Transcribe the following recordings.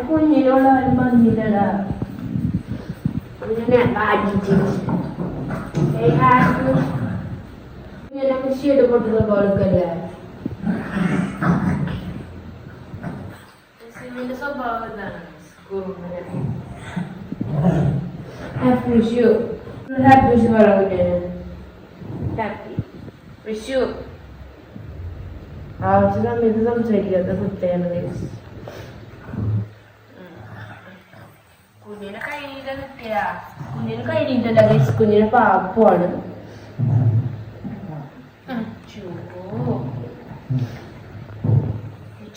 കുഞ്ഞിനോട് മഞ്ഞില്ലടാ ഷീഡ് പൊട്ടുന്ന പോലക്കല്ലേ സ്വഭാവം എന്താണ് ഹാപ്പി വിഷു ഹാപ്പി വിഷു പറയാൻ ഹാപ്പി വിഷു ആവശ്യ സമയത്ത് സംസാരിക്കാത്ത കുട്ടിയാണ് കുഞ്ഞിനെ കഴിഞ്ഞിട്ട് കിട്ടിയ കുഞ്ഞിന് കഴിഞ്ഞിട്ടല്ല കുഞ്ഞിനെ പാപ്പമാണ്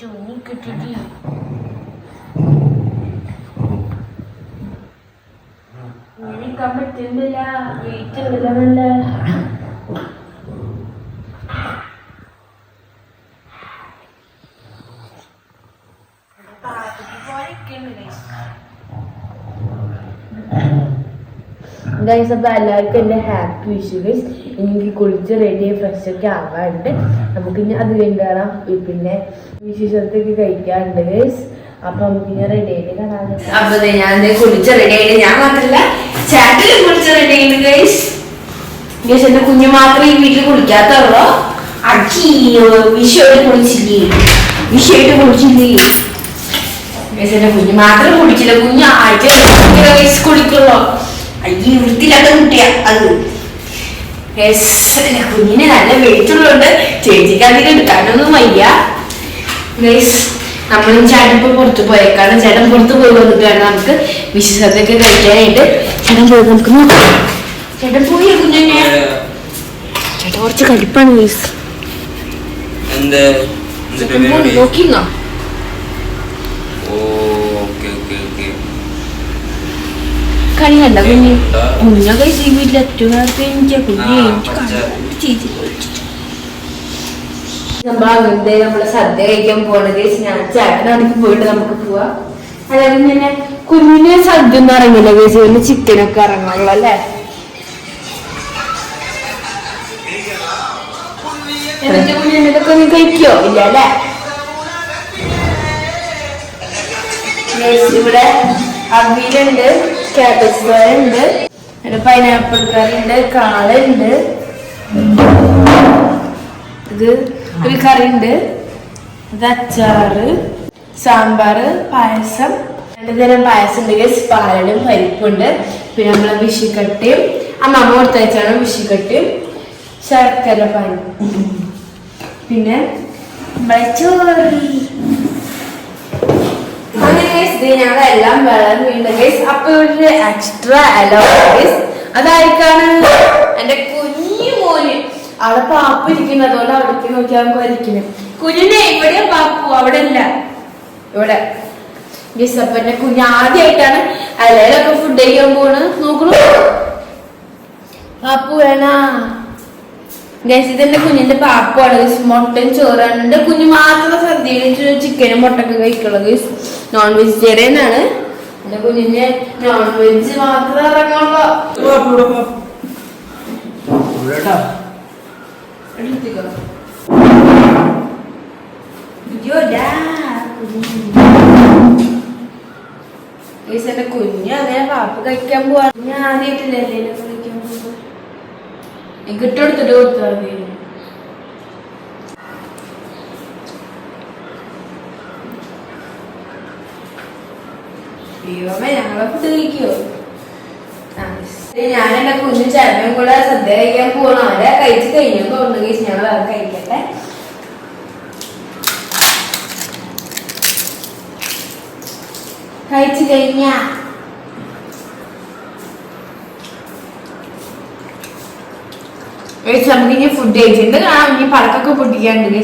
ചുണ്ണി കിട്ടിട്ട് ഇങ്ങനെ നിൽക്കാൻ പറ്റുന്നില്ല വെയിറ്റ് ഉണ്ടല്ലോ നല്ല ഗൈസ്. അപ്പോൾ എല്ലാവർക്കും എൻ്റെ ഹാപ്പി വിഷു ഗൈസ്. എനിക്ക് കുളിച്ച് റെഡി ഫ്രഷ് ഒക്കെ ആവാറുണ്ട്. നമുക്ക് ഇനി അത് കഴിഞ്ഞ് കാണാം. പിന്നെ വിശേഷത്തൊക്കെ കഴിക്കാറുണ്ട് ഗൈസ്. അപ്പൊ നമുക്ക് ഇനി റെഡി ആയിട്ട് കാണാം. അപ്പൊ ഞാൻ കുളിച്ച് റെഡി ആയിട്ട് ഞാൻ മാത്രല്ല ചാറ്റിൽ കുളിച്ച് റെഡി ആയിട്ട് ഗൈസ്. ഗൈസ് എന്റെ കുഞ്ഞു മാത്രമേ ഈ വീട്ടിൽ കുളിക്കാത്തുള്ളൂ. വിഷുവായിട്ട് കുളിച്ചില്ലേ ഗൈസ്. എന്റെ കുഞ്ഞു മാത്രം കുളിച്ചില്ല. കുഞ്ഞു ആഴ്ച ഗൈസ് കുളിക്കുള്ളൂ. അയ്യ വൃത്തിയില്ലാത്ത കുട്ടിയാ അത്. കുഞ്ഞിന് നല്ല വെയിറ്റ് ഉള്ളതുകൊണ്ട് ചേച്ചിക്ക് അധികം എടുക്കാനൊന്നും വയ്യ ഗൈസ്. നമ്മളും ചേട്ടൻ ഇപ്പൊ പുറത്ത് പോയേക്കാണ്. ചേട്ടൻ പുറത്ത് പോയി വന്നിട്ട് വേണം നമുക്ക് വിശേഷത്തൊക്കെ കഴിക്കാനായിട്ട്. ചേട്ടൻ പോയി നമുക്ക് നോക്കാം. ചേട്ടൻ പോയി കുഞ്ഞെ ചേട്ടൻ കുറച്ച് കലിപ്പാണ് ഗൈസ്. നോക്കിന്നോ കളി കണ്ട കുഞ്ഞ് കുഞ്ഞൊക്കെ വീട്ടിലെത്തുക നമ്മള് സദ്യ കഴിക്കാൻ പോണത്. ഞാൻ ചേട്ടനാണെങ്കിൽ പോയിട്ട് നമുക്ക് പോവാ. അതായത് പിന്നെ കുഞ്ഞിന് സദ്യ ഒന്നും ഇറങ്ങില്ല കേസ്. പിന്നെ ചിക്കനൊക്കെ ഇറങ്ങുള്ളൂ അല്ലേ. എന്നിട്ട് കുഞ്ഞിനൊക്കെ നീ കഴിക്കോ ഇല്ല അല്ലേ. ഇവിടെ അവിയലുണ്ട്, കാബേജ് ഫ്രൈ ഉണ്ട്, പൈനാപ്പിൾ കറി ഉണ്ട്, കാളുണ്ട്, ഇത് ഒരു കറി ഉണ്ട്, ഇത് അച്ചാറ്, സാമ്പാറ്, പായസം, 2 തരം പായസം ഉണ്ട് ഗൈസ്. പാലടും പരിപ്പുണ്ട്. പിന്നെ നമ്മളെ വിഷുക്കട്ടയും അമ്മ കൊടുത്തയച്ചാണ് വിഷുക്കട്ടയും ശർക്കര പാനി. പിന്നെ ചോറ്. ഞങ്ങളെല്ലാം വെള്ളം വീണ്ട ഗൈസ്. അപ്പൊ ഒരു എക്സ്ട്രാ അലോ ഗൈസ്. അതായിരിക്കാണ് എന്റെ കുഞ്ഞു മോന്. അവിടെ പാപ്പ ഇരിക്കുന്നു. അതുകൊണ്ട് അവിടേക്ക് നോക്കിയാൽ നമുക്ക് വരിക്കുന്നത്. കുഞ്ഞിനെ ഇവിടെ പാപ്പു അവിടെ ഇല്ല ഇവിടെ ഗൈസ്. അപ്പൊ എന്റെ കുഞ്ഞ് ആദ്യമായിട്ടാണ് അലയിലൊക്കെ ഫുഡ് കഴിക്കാൻ പോണ്. നോക്കണു പാപ്പു വേണാ ഗൈസ്. ഇതെന്റെ കുഞ്ഞിന്റെ പാപ്പാണ് ഗൈസ്. മുട്ടയും ചോറാണ്. എന്റെ കുഞ്ഞു മാത്രം സദ്യയിൽ ചിക്കനും മുട്ടൊക്കെ കഴിക്കുള്ളൂ ഗൈസ്. നോൺ വെജിറ്റേറിയൻ ആണ്. എന്റെ കുഞ്ഞിന്റെ നോൺ വെജ് മാത്രം ഇറങ്ങുള്ളൂ. എന്റെ കുഞ്ഞ് അങ്ങനെ പാപ്പ കഴിക്കാൻ പോവാ. ഞാൻ ആദ്യമായിട്ടില്ലേ കഴിക്കാൻ പോകുമ്പോ കിട്ടെടുത്തിട്ട് കൊടുത്താൽ മതി. ദൈവമേ ഞങ്ങളെ ഫുഡ് കഴിക്കോ? ഞാൻ എന്റെ കുഞ്ഞു ചേട്ടനും കൂടെ സദ്യ കഴിക്കാൻ പോകണം. അവരെ കഴിച്ച് കഴിഞ്ഞു തോന്നുന്നു. ഞങ്ങൾ അത് കഴിക്കട്ടെ. കഴിച്ചു കഴിഞ്ഞ നമുക്ക് ഇനി ഫുഡ് കഴിച്ചിട്ട് കാണാം. ഇനി പടക്കൊക്കെ പൊട്ടിക്കാണ്ട്.